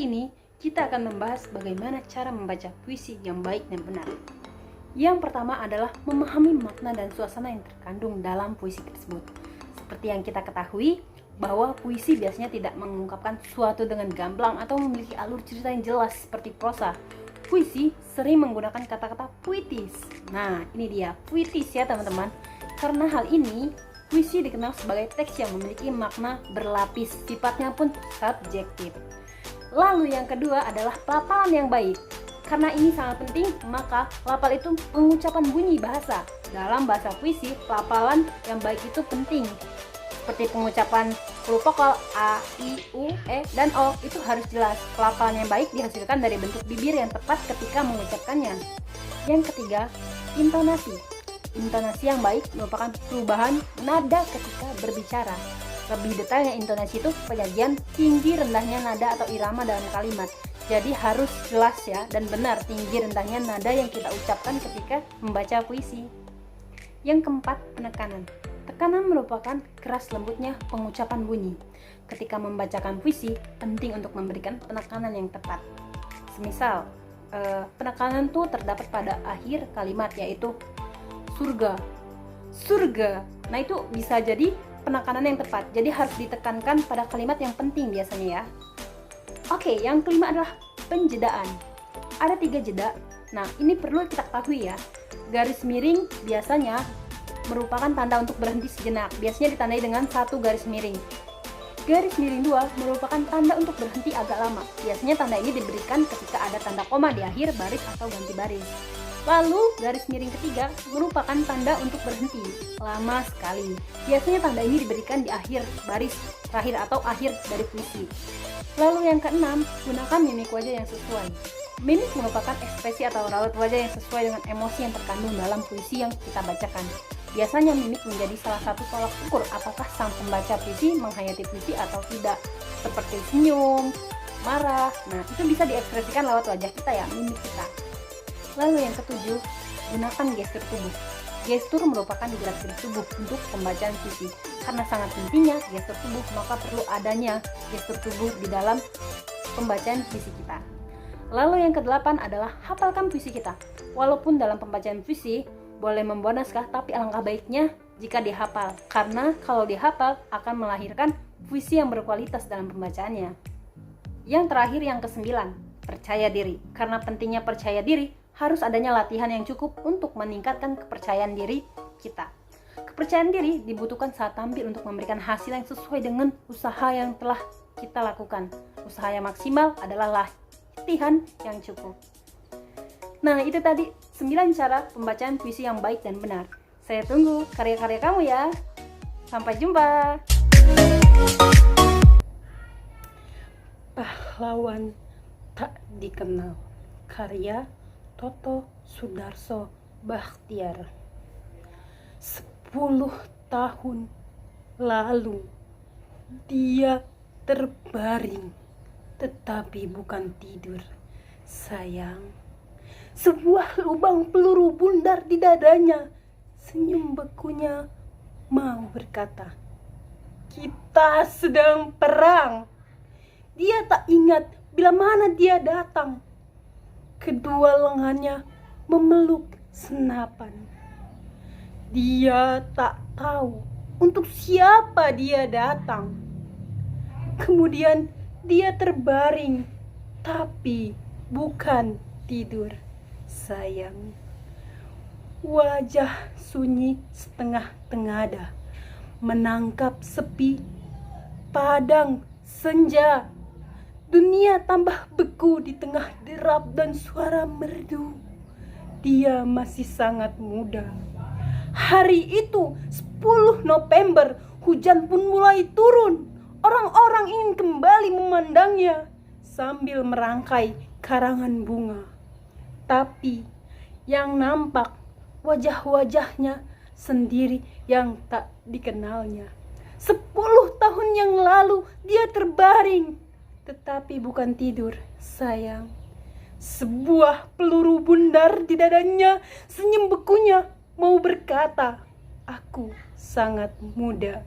Kali ini kita akan membahas bagaimana cara membaca puisi yang baik dan benar. Yang pertama adalah memahami makna dan suasana yang terkandung dalam puisi tersebut. Seperti yang kita ketahui, bahwa puisi biasanya tidak mengungkapkan sesuatu dengan gamblang atau memiliki alur cerita yang jelas seperti prosa. Puisi sering menggunakan kata-kata puitis. Nah, ini dia, puitis ya teman-teman. Karena hal ini, puisi dikenal sebagai teks yang memiliki makna berlapis, sifatnya pun subjektif. Lalu yang kedua adalah pelafalan yang baik. Karena ini sangat penting, maka lafal itu pengucapan bunyi bahasa. Dalam bahasa puisi, pelafalan yang baik itu penting. Seperti pengucapan huruf vokal A, I, U, E, dan O itu harus jelas. Pelafalan yang baik dihasilkan dari bentuk bibir yang tepat ketika mengucapkannya. Yang ketiga, intonasi. Intonasi yang baik merupakan perubahan nada ketika berbicara. Lebih detailnya, intonasi itu penyajian tinggi rendahnya nada atau irama dalam kalimat. Jadi harus jelas ya dan benar tinggi rendahnya nada yang kita ucapkan ketika membaca puisi. Yang keempat, penekanan. Tekanan merupakan keras lembutnya pengucapan bunyi. Ketika membacakan puisi, penting untuk memberikan penekanan yang tepat. Semisal, penekanan tuh terdapat pada akhir kalimat, yaitu surga. Surga. Nah, itu bisa jadi penekanan yang tepat. Jadi harus ditekankan pada kalimat yang penting biasanya ya. Oke, yang kelima adalah penjedaan. Ada 3 jeda. Nah, ini perlu kita ketahui ya. Garis miring biasanya merupakan tanda untuk berhenti sejenak. Biasanya ditandai dengan 1 garis miring. Garis miring 2 merupakan tanda untuk berhenti agak lama. Biasanya tanda ini diberikan ketika ada tanda koma di akhir baris atau ganti baris. Lalu garis miring ketiga merupakan tanda untuk berhenti lama sekali. Biasanya tanda ini diberikan di akhir baris terakhir atau akhir dari puisi. Lalu yang keenam, gunakan mimik wajah yang sesuai. Mimik merupakan ekspresi atau raut wajah yang sesuai dengan emosi yang terkandung dalam puisi yang kita bacakan. Biasanya mimik menjadi salah satu tolak ukur apakah sang pembaca puisi menghayati puisi atau tidak. Seperti senyum, marah, nah itu bisa diekspresikan lewat wajah kita ya, mimik kita. Lalu yang ketujuh, gunakan gestur tubuh. Gestur merupakan gerak-gerik tubuh untuk pembacaan puisi. Karena sangat pentingnya gestur tubuh, maka perlu adanya gestur tubuh di dalam pembacaan puisi kita. Lalu yang kedelapan adalah hafalkan puisi kita. Walaupun dalam pembacaan puisi boleh membawa naskah, tapi alangkah baiknya jika dihafal. Karena kalau dihafal akan melahirkan puisi yang berkualitas dalam pembacaannya. Yang terakhir, yang kesembilan, percaya diri. Karena pentingnya percaya diri, harus adanya latihan yang cukup untuk meningkatkan kepercayaan diri kita. Kepercayaan diri dibutuhkan saat tampil untuk memberikan hasil yang sesuai dengan usaha yang telah kita lakukan. Usaha yang maksimal adalah latihan yang cukup. Nah, itu tadi 9 cara pembacaan puisi yang baik dan benar. Saya tunggu karya-karya kamu ya. Sampai jumpa. Pahlawan tak dikenal. Karya Toto Sudarso Bachtiar. 10 tahun lalu dia terbaring, tetapi bukan tidur, sayang. Sebuah lubang peluru bundar di dadanya. Senyum bekunya mau berkata, "Kita sedang perang." Dia tak ingat bila mana dia datang. Kedua lengannya memeluk senapan. Dia tak tahu untuk siapa dia datang. Kemudian dia terbaring, tapi bukan tidur, sayang. Wajah sunyi setengah tengada, menangkap sepi, padang senja. Dunia tambah beku di tengah derap dan suara merdu. Dia masih sangat muda. Hari itu 10 November, hujan pun mulai turun. Orang-orang ingin kembali memandangnya sambil merangkai karangan bunga. Tapi yang nampak wajah-wajahnya sendiri yang tak dikenalnya. 10 tahun yang lalu dia terbaring, tetapi bukan tidur, sayang. Sebuah peluru bundar di dadanya. Senyum bekunya mau berkata, "Aku sangat muda."